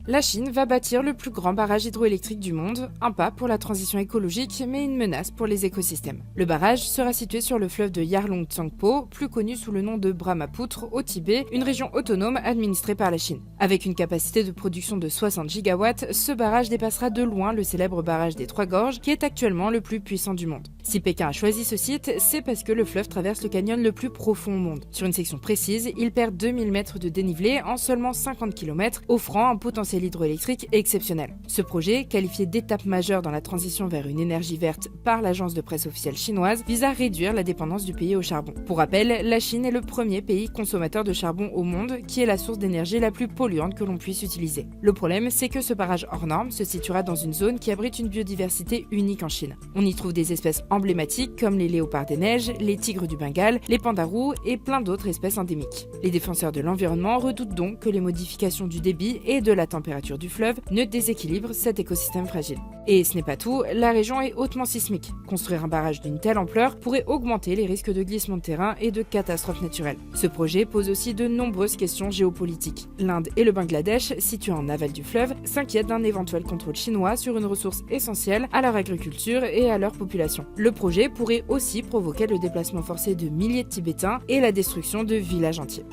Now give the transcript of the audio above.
La Chine va bâtir le plus grand barrage hydroélectrique du monde, un pas pour la transition écologique mais une menace pour les écosystèmes. Le barrage sera situé sur le fleuve de Yarlung Tsangpo, plus connu sous le nom de Brahmaputre au Tibet, une région autonome administrée par la Chine. Avec une capacité de production de 60 gigawatts, ce barrage dépassera de loin le célèbre barrage des Trois Gorges qui est actuellement le plus puissant du monde. Si Pékin a choisi ce site, c'est parce que le fleuve traverse le canyon le plus profond au monde. Sur une section précise, il perd 2000 mètres de dénivelé en seulement 50 km, offrant un potentiel hydroélectrique exceptionnel. Ce projet, qualifié d'étape majeure dans la transition vers une énergie verte par l'agence de presse officielle chinoise, vise à réduire la dépendance du pays au charbon. Pour rappel, la Chine est le premier pays consommateur de charbon au monde, qui est la source d'énergie la plus polluante que l'on puisse utiliser. Le problème, c'est que ce barrage hors norme se situera dans une zone qui abrite une biodiversité unique en Chine. On y trouve des espèces emblématiques comme les léopards des neiges, les tigres du Bengale, les pandas roux et plein d'autres espèces endémiques. Les défenseurs de l'environnement redoutent donc que les modifications du débit et de la température du fleuve ne déséquilibrent cet écosystème fragile. Et ce n'est pas tout, la région est hautement sismique. Construire un barrage d'une telle ampleur pourrait augmenter les risques de glissement de terrain et de catastrophes naturelles. Ce projet pose aussi de nombreuses questions géopolitiques. L'Inde et le Bangladesh, situés en aval du fleuve, s'inquiètent d'un éventuel contrôle chinois sur une ressource essentielle à leur agriculture et à leur population. Le projet pourrait aussi provoquer le déplacement forcé de milliers de Tibétains et la destruction de villages entiers.